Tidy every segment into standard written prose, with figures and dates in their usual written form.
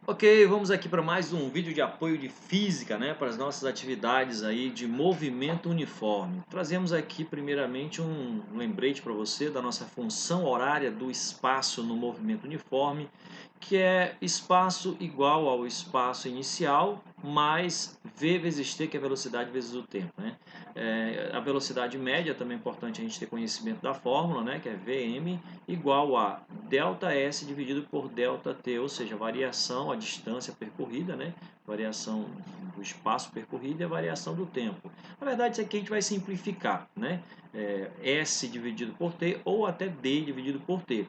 Ok, vamos aqui para mais um vídeo de apoio de física, né, para as nossas atividades aí de movimento uniforme. Trazemos aqui primeiramente um lembrete para você da nossa função horária do espaço no movimento uniforme, que é espaço igual ao espaço inicial mais v vezes t, que é a velocidade vezes o tempo, né? A velocidade média também é importante a gente ter conhecimento da fórmula, né, que é Vm igual a ΔS dividido por ΔT, ou seja, a variação, a distância percorrida, né? Variação do espaço percorrido e a variação do tempo. Na verdade, isso aqui a gente vai simplificar, né? S dividido por T ou até D dividido por T.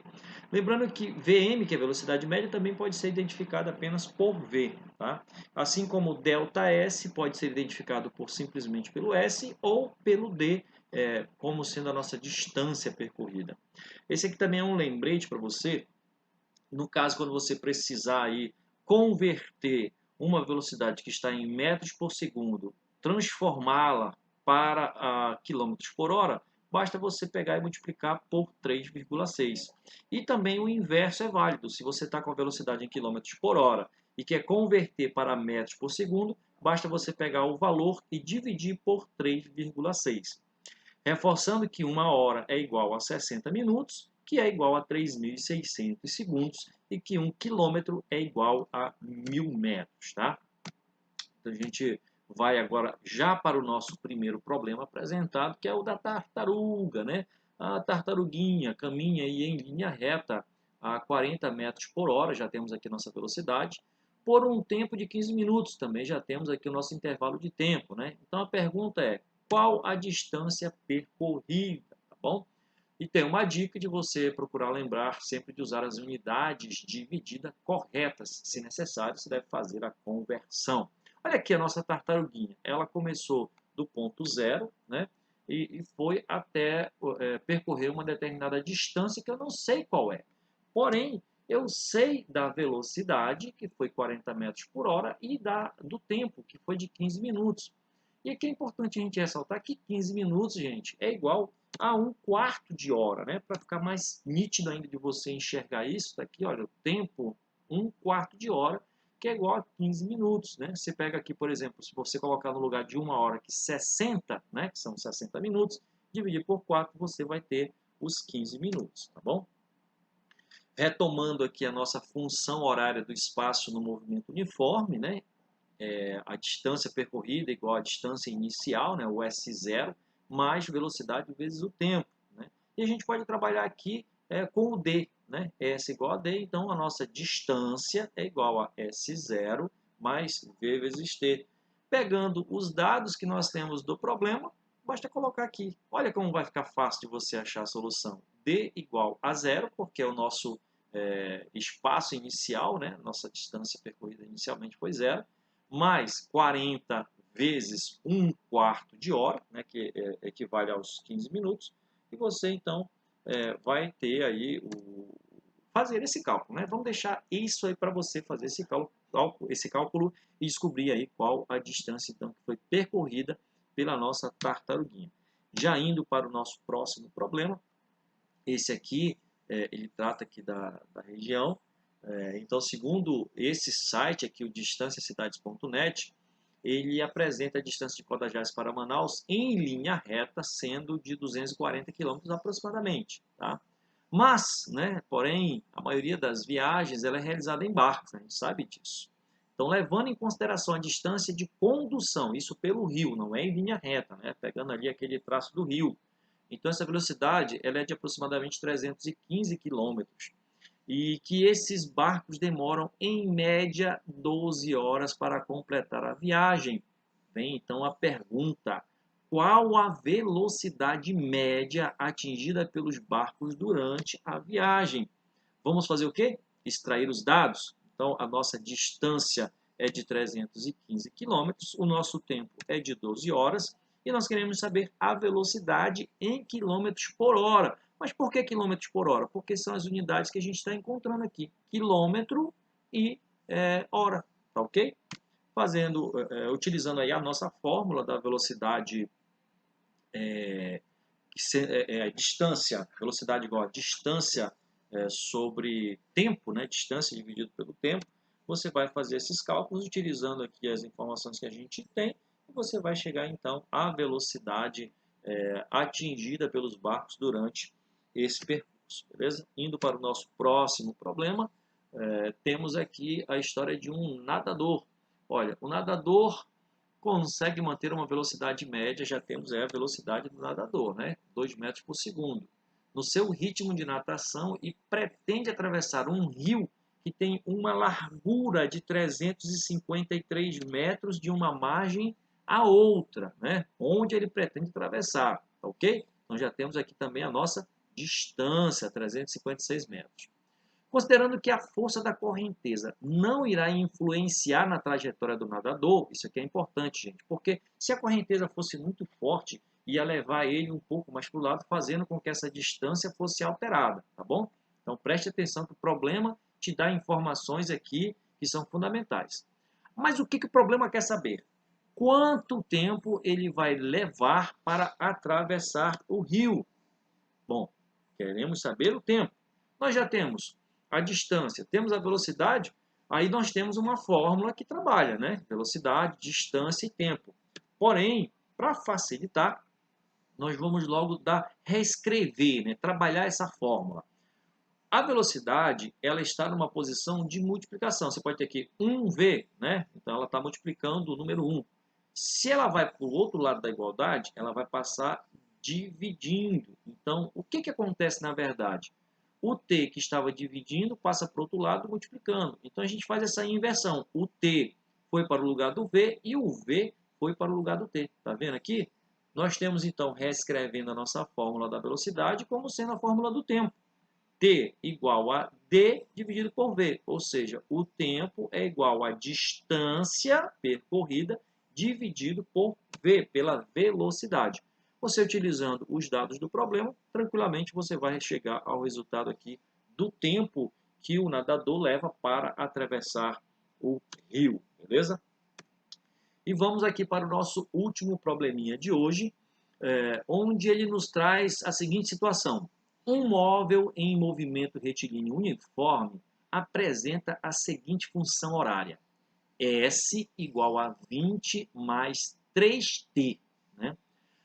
Lembrando que Vm, que é a velocidade média, também pode ser identificada apenas por V, tá? Assim como ΔS pode ser identificado por simplesmente pelo S ou pelo D, como sendo a nossa distância percorrida. Esse aqui também é um lembrete para você, no caso quando você precisar aí converter uma velocidade que está em metros por segundo, transformá-la para quilômetros por hora, basta você pegar e multiplicar por 3,6. E também o inverso é válido. Se você está com a velocidade em quilômetros por hora e quer converter para metros por segundo, basta você pegar o valor e dividir por 3,6. Reforçando que uma hora é igual a 60 minutos, que é igual a 3.600 segundos, e que um quilômetro é igual a 1.000 metros, tá? Então a gente vai agora já para o nosso primeiro problema apresentado, que é o da tartaruga, né? A tartaruguinha caminha aí em linha reta a 40 metros por hora, já temos aqui nossa velocidade, por um tempo de 15 minutos, também já temos aqui o nosso intervalo de tempo, né? Então a pergunta é, qual a distância percorrida, tá bom? E tem uma dica de você procurar lembrar sempre de usar as unidades de medida corretas. Se necessário, você deve fazer a conversão. Olha aqui a nossa tartaruguinha. Ela começou do ponto zero, né? E foi até percorrer uma determinada distância que eu não sei qual é. Porém, eu sei da velocidade, que foi 40 metros por hora, e do tempo, que foi de 15 minutos. E aqui é importante a gente ressaltar que 15 minutos, gente, é igual a um quarto de hora, né? Para ficar mais nítido ainda de você enxergar isso, daqui, olha, o tempo, um quarto de hora, que é igual a 15 minutos, né? Você pega aqui, por exemplo, se você colocar no lugar de uma hora que 60, né? Que são 60 minutos, dividir por 4, você vai ter os 15 minutos, tá bom? Retomando aqui a nossa função horária do espaço no movimento uniforme, né? A distância percorrida igual à distância inicial, né, o S0, mais velocidade vezes o tempo. Né? E a gente pode trabalhar aqui com o D, né? S igual a D, então a nossa distância é igual a S0 mais V vezes T. Pegando os dados que nós temos do problema, basta colocar aqui. Olha como vai ficar fácil de você achar a solução. D igual a zero, porque é o nosso espaço inicial, né? Nossa distância percorrida inicialmente foi zero, mais 40 vezes um quarto de hora, né, que equivale aos 15 minutos, e você então vai ter aí fazer esse cálculo, né? Vamos deixar isso aí para você fazer esse cálculo e descobrir aí qual a distância então que foi percorrida pela nossa tartaruguinha. Já indo para o nosso próximo problema, esse aqui ele trata aqui da região. Então, segundo esse site aqui, o distanciacidades.net, ele apresenta a distância de Codajás para Manaus em linha reta, sendo de 240 quilômetros aproximadamente. Tá? Mas, né, porém, a maioria das viagens ela é realizada em barcos, né? A gente sabe disso. Então, levando em consideração a distância de condução, isso pelo rio, não é em linha reta, né? Pegando ali aquele traço do rio. Então, essa velocidade ela é de aproximadamente 315 quilômetros e que esses barcos demoram em média 12 horas para completar a viagem. Vem então a pergunta: qual a velocidade média atingida pelos barcos durante a viagem? Vamos fazer o quê? Extrair os dados. Então, a nossa distância é de 315 quilômetros, o nosso tempo é de 12 horas e nós queremos saber a velocidade em quilômetros por hora. Mas por que quilômetros por hora? Porque são as unidades que a gente está encontrando aqui, quilômetro e hora, tá ok? Utilizando aí a nossa fórmula da velocidade, distância, velocidade igual a distância sobre tempo, né? Distância dividido pelo tempo, você vai fazer esses cálculos utilizando aqui as informações que a gente tem e você vai chegar então à velocidade atingida pelos barcos durante esse percurso, beleza? Indo para o nosso próximo problema, temos aqui a história de um nadador. Olha, o nadador consegue manter uma velocidade média, já temos a velocidade do nadador, né? 2 metros por segundo, no seu ritmo de natação e pretende atravessar um rio que tem uma largura de 353 metros de uma margem a outra, né? Onde ele pretende atravessar, ok? Então já temos aqui também a nossa distância, 356 metros. Considerando que a força da correnteza não irá influenciar na trajetória do nadador, isso aqui é importante, gente, porque se a correnteza fosse muito forte, ia levar ele um pouco mais para o lado, fazendo com que essa distância fosse alterada, tá bom? Então preste atenção que o problema te dá informações aqui que são fundamentais. Mas o que o problema quer saber? Quanto tempo ele vai levar para atravessar o rio? Bom, queremos saber o tempo. Nós já temos a distância, temos a velocidade, aí nós temos uma fórmula que trabalha, né? Velocidade, distância e tempo. Porém, para facilitar, nós vamos logo reescrever, né? Trabalhar essa fórmula. A velocidade, ela está numa posição de multiplicação. Você pode ter aqui 1v, né? Então ela está multiplicando o número 1. Se ela vai para o outro lado da igualdade, ela vai passar dividindo. Então, o que acontece na verdade? O t que estava dividindo passa para o outro lado multiplicando. Então, a gente faz essa inversão. O t foi para o lugar do v e o v foi para o lugar do t. Está vendo aqui? Nós temos, então, reescrevendo a nossa fórmula da velocidade como sendo a fórmula do tempo. T igual a d dividido por v, ou seja, o tempo é igual à distância percorrida dividido por v, pela velocidade. Você utilizando os dados do problema, tranquilamente você vai chegar ao resultado aqui do tempo que o nadador leva para atravessar o rio, beleza? E vamos aqui para o nosso último probleminha de hoje, onde ele nos traz a seguinte situação. Um móvel em movimento retilíneo uniforme apresenta a seguinte função horária. S igual a 20 mais 3t. Né?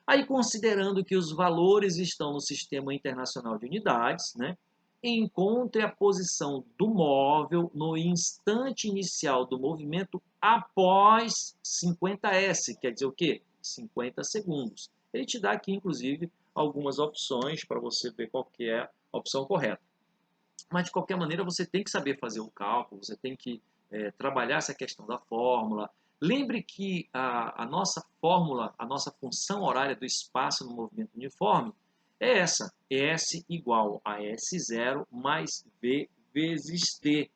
Aí, considerando que os valores estão no Sistema Internacional de Unidades, né? Encontre a posição do móvel no instante inicial do movimento após 50s, quer dizer o quê? 50 segundos. Ele te dá aqui, inclusive, algumas opções para você ver qual que é a opção correta. Mas, de qualquer maneira, você tem que saber fazer o cálculo, você tem que trabalhar essa questão da fórmula. Lembre que a nossa fórmula, a nossa função horária do espaço no movimento uniforme é essa, S igual a S0 mais V vezes T.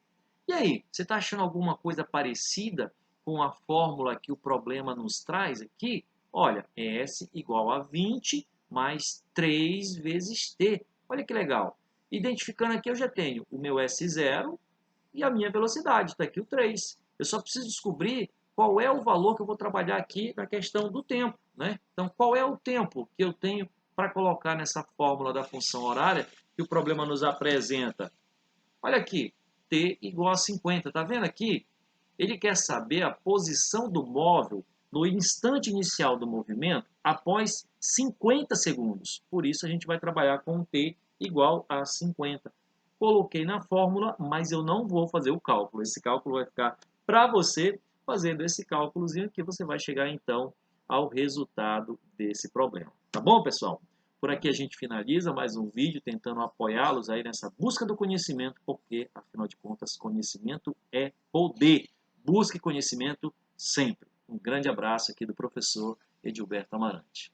E aí, você está achando alguma coisa parecida com a fórmula que o problema nos traz aqui? Olha, S igual a 20 mais 3 vezes T. Olha que legal. Identificando aqui, eu já tenho o meu S0 e a minha velocidade. Está aqui o 3. Eu só preciso descobrir qual é o valor que eu vou trabalhar aqui na questão do tempo. Né? Então, qual é o tempo que eu tenho para colocar nessa fórmula da função horária que o problema nos apresenta? Olha aqui, t igual a 50. Está vendo aqui? Ele quer saber a posição do móvel no instante inicial do movimento após 50 segundos. Por isso, a gente vai trabalhar com t igual a 50. Coloquei na fórmula, mas eu não vou fazer o cálculo. Esse cálculo vai ficar para você. Fazendo esse cálculozinho aqui, você vai chegar, então, ao resultado desse problema. Tá bom, pessoal? Por aqui a gente finaliza mais um vídeo tentando apoiá-los aí nessa busca do conhecimento, porque, afinal de contas, conhecimento é poder. Busque conhecimento sempre. Um grande abraço aqui do professor Edilberto Amarante.